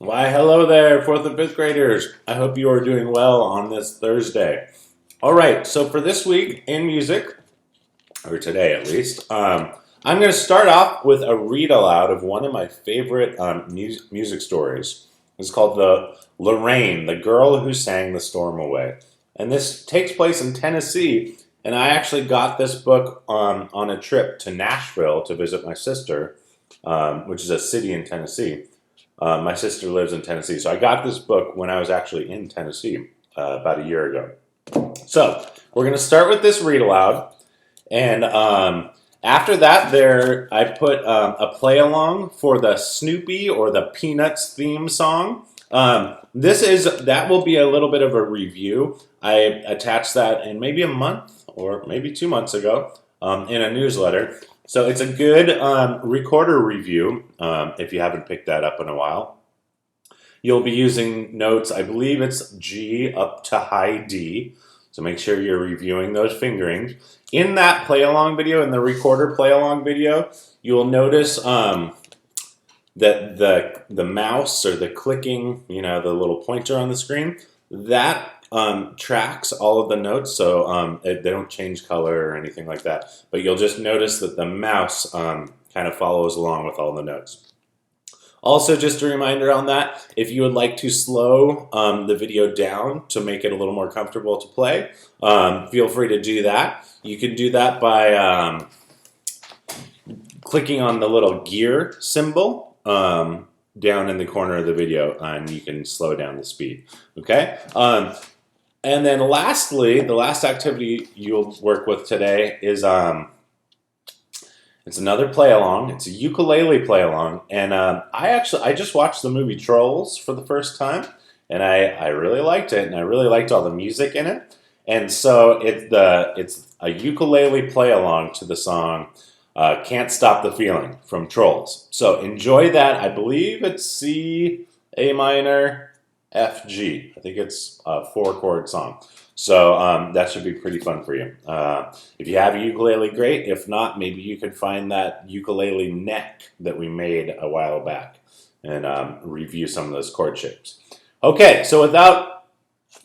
Why, hello there, 4th and 5th graders. I hope you are doing well on this Thursday. All right, so for this week in music, or today at least, I'm going to start off with a read aloud of one of my favorite music stories. It's called the Lorraine, the Girl Who Sang the Storm Away. And this takes place in Tennessee, and I actually got this book on a trip to Nashville to visit my sister, which is a city in Tennessee. My sister lives in Tennessee, so I got this book when I was actually in Tennessee about a year ago. So we're going to start with this read aloud, and after that, I put a play along for the Snoopy or the Peanuts theme song. That will be a little bit of a review. I attached that in maybe a month or maybe 2 months ago in a newsletter. So it's a good recorder review if you haven't picked that up in a while. You'll be using notes, I believe it's G up to high D. So make sure you're reviewing those fingerings. In that play-along video, in the recorder play-along video, you will notice that the mouse or the clicking, the little pointer on the screen, that tracks all of the notes, so they don't change color or anything like that. But you'll just notice that the mouse kind of follows along with all the notes. Also, just a reminder on that, if you would like to slow the video down to make it a little more comfortable to play, feel free to do that. You can do that by clicking on the little gear symbol down in the corner of the video, and you can slow down the speed. Okay? And then lastly, the last activity you'll work with today is it's another play along. It's a ukulele play along, and I just watched the movie Trolls for the first time, and I really liked it, and I really liked all the music in it. And so it's a ukulele play along to the song "Can't Stop the Feeling" from Trolls. So enjoy that. I believe it's C, A minor, F, G. I think it's a 4-chord song. So that should be pretty fun for you. If you have a ukulele, great. If not, maybe you can find that ukulele neck that we made a while back and review some of those chord shapes. Okay, so without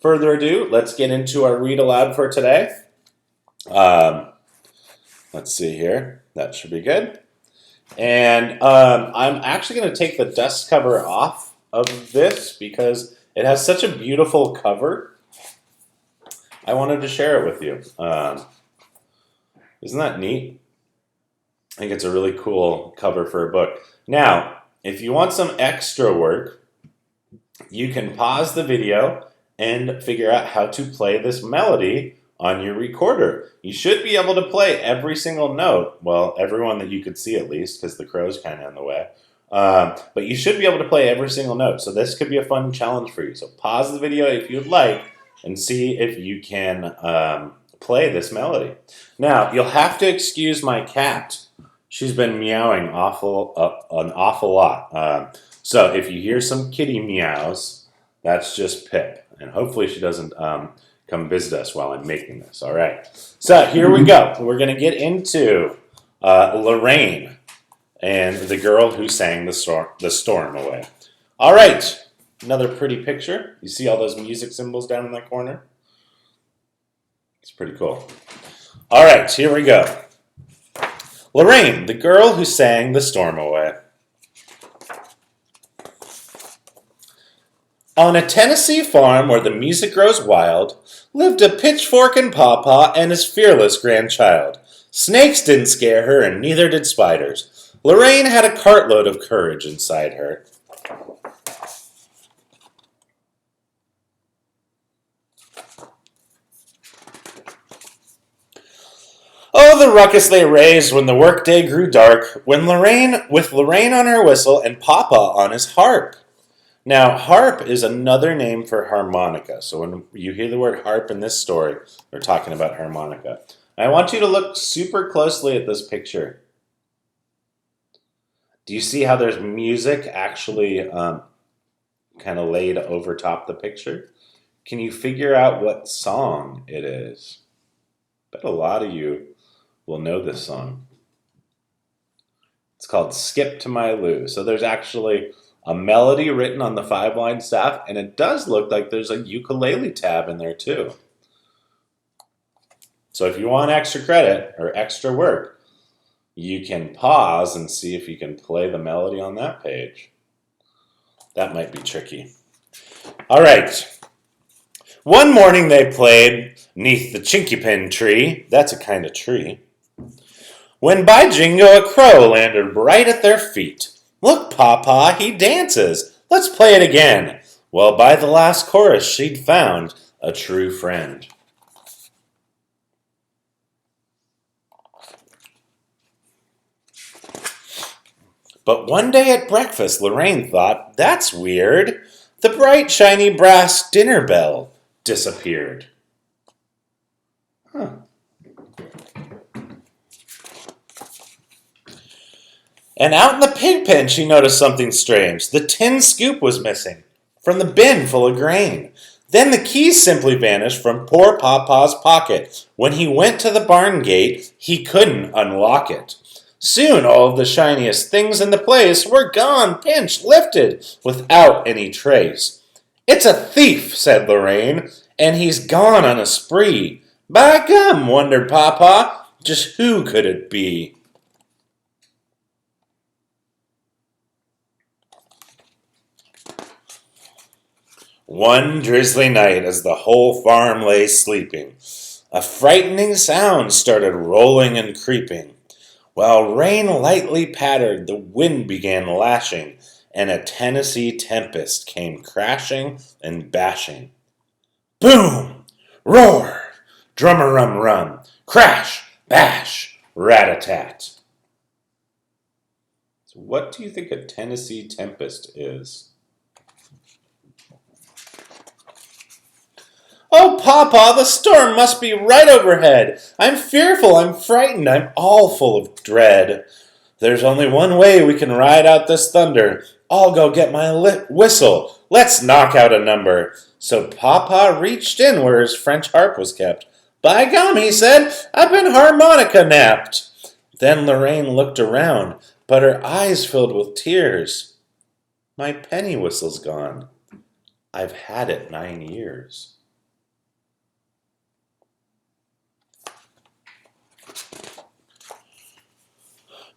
further ado, let's get into our read aloud for today. Let's see here. That should be good. And I'm actually going to take the dust cover off of this because it has such a beautiful cover. I wanted to share it with you. Isn't that neat? I think it's a really cool cover for a book. Now, if you want some extra work, you can pause the video and figure out how to play this melody on your recorder. You should be able to play every single note. Well, every one that you could see at least, because the crow's kind of in the way. But you should be able to play every single note. So this could be a fun challenge for you. So pause the video if you'd like, and see if you can play this melody. Now, you'll have to excuse my cat. She's been meowing an awful lot. So if you hear some kitty meows, that's just Pip. And hopefully she doesn't come visit us while I'm making this. All right. So here we go. We're going to get into Lorraine and the Girl Who Sang the Storm Away. All right. Another pretty picture. You see all those music symbols down in that corner? It's pretty cool. All right, here we go. Lorraine, the Girl Who Sang the Storm Away. On a Tennessee farm where the music grows wild, lived a pitchfork and pawpaw and his fearless grandchild. Snakes didn't scare her, and neither did spiders. Lorraine had a cartload of courage inside her. Oh, the ruckus they raised when the workday grew dark, with Lorraine on her whistle and Papa on his harp. Now, harp is another name for harmonica. So when you hear the word harp in this story, we're talking about harmonica. I want you to look super closely at this picture. Do you see how there's music actually kind of laid over top the picture? Can you figure out what song it is? I bet a lot of you will know this song. It's called Skip to My Lou. So there's actually a melody written on the 5-line staff, and it does look like there's a ukulele tab in there too. So if you want extra credit or extra work, you can pause and see if you can play the melody on that page. That might be tricky. All right. One morning they played 'neath the chinkapin tree. That's a kind of tree. When by jingo a crow landed right at their feet. Look, Papa, he dances. Let's play it again. Well, by the last chorus she'd found a true friend. But one day at breakfast, Lorraine thought, that's weird. The bright, shiny brass dinner bell disappeared. Huh. And out in the pig pen, she noticed something strange. The tin scoop was missing from the bin full of grain. Then the keys simply vanished from poor Papa's pocket. When he went to the barn gate, he couldn't unlock it. Soon all of the shiniest things in the place were gone, pinched, lifted, without any trace. It's a thief, said Lorraine, and he's gone on a spree. By gum, wondered Papa, just who could it be? One drizzly night, as the whole farm lay sleeping, a frightening sound started rolling and creeping. While rain lightly pattered, the wind began lashing, and a Tennessee tempest came crashing and bashing. Boom! Roar! Drum-a-rum-rum! Crash! Bash! Rat-a-tat! So what do you think a Tennessee tempest is? Oh, Papa, the storm must be right overhead. I'm fearful, I'm frightened, I'm all full of dread. There's only one way we can ride out this thunder. I'll go get my whistle. Let's knock out a number. So Papa reached in where his French harp was kept. By gum, he said, I've been harmonica napped. Then Lorraine looked around, but her eyes filled with tears. My penny whistle's gone. I've had it 9 years.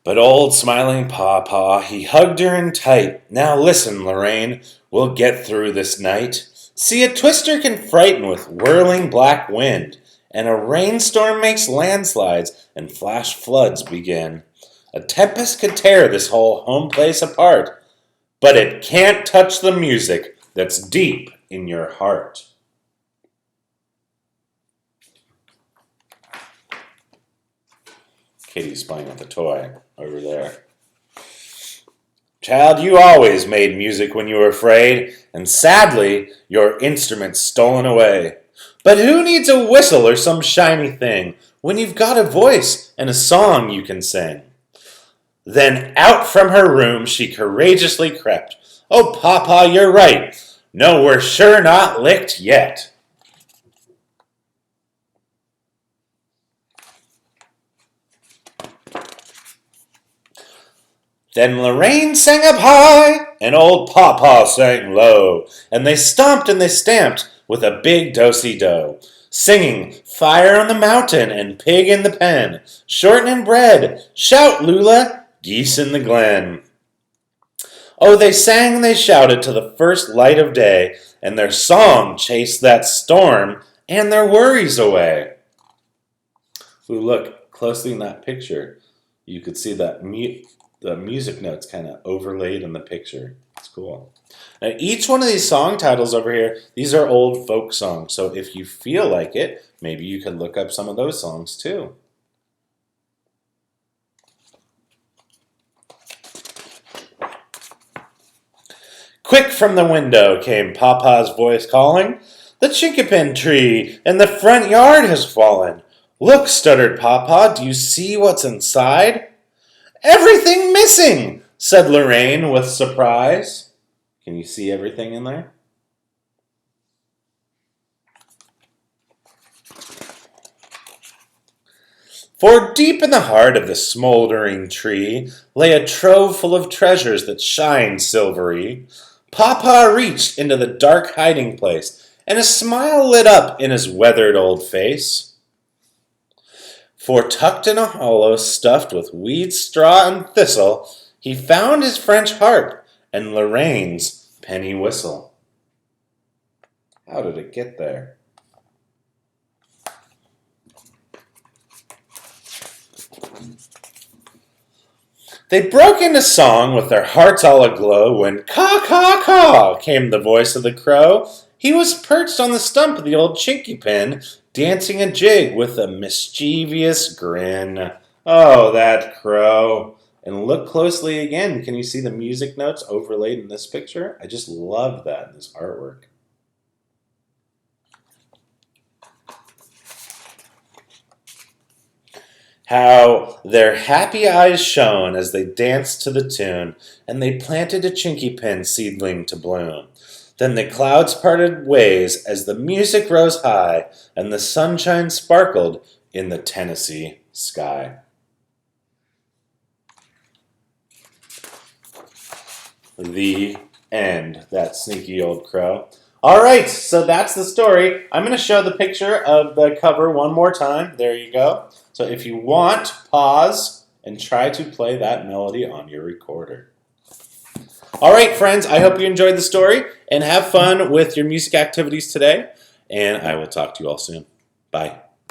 But old smiling Papa, he hugged her in tight. Now listen, Lorraine, we'll get through this night. See, a twister can frighten with whirling black wind, and a rainstorm makes landslides and flash floods begin. A tempest could tear this whole home place apart, but it can't touch the music that's deep in your heart. Katie's playing with a toy over there. Child, you always made music when you were afraid, and sadly, your instrument's stolen away. But who needs a whistle or some shiny thing when you've got a voice and a song you can sing? Then out from her room she courageously crept. Oh, Papa, you're right. No, we're sure not licked yet. Then Lorraine sang up high, and old Papa sang low, and they stomped and they stamped with a big do-si-do, singing Fire on the Mountain and Pig in the Pen, Shortening Bread, Shout, Lula, Geese in the Glen. Oh, they sang and they shouted to the first light of day, and their song chased that storm and their worries away. Ooh, look closely in that picture. You could see that the music notes kind of overlaid in the picture. It's cool. Now, each one of these song titles over here, these are old folk songs. So if you feel like it, maybe you could look up some of those songs too. Quick from the window came Papa's voice calling, the chinkapin tree in the front yard has fallen. Look, stuttered Papa, do you see what's inside? Everything missing, said Lorraine with surprise. Can you see everything in there? For deep in the heart of the smoldering tree lay a trove full of treasures that shined silvery. Papa reached into the dark hiding place, and a smile lit up in his weathered old face. For tucked in a hollow stuffed with weed, straw, and thistle, he found his French harp and Lorraine's penny whistle. How did it get there? They broke into song with their hearts all aglow when caw, caw, caw came the voice of the crow. He was perched on the stump of the old chinky pin, dancing a jig with a mischievous grin. Oh, that crow. And look closely again. Can you see the music notes overlaid in this picture? I just love that in this artwork. How their happy eyes shone as they danced to the tune, and they planted a chinky pin seedling to bloom. Then the clouds parted ways as the music rose high, and the sunshine sparkled in the Tennessee sky. The end. That sneaky old crow. All right, so that's the story. I'm going to show the picture of the cover one more time. There you go. So if you want, pause and try to play that melody on your recorder. All right, friends, I hope you enjoyed the story and have fun with your music activities today. And I will talk to you all soon. Bye.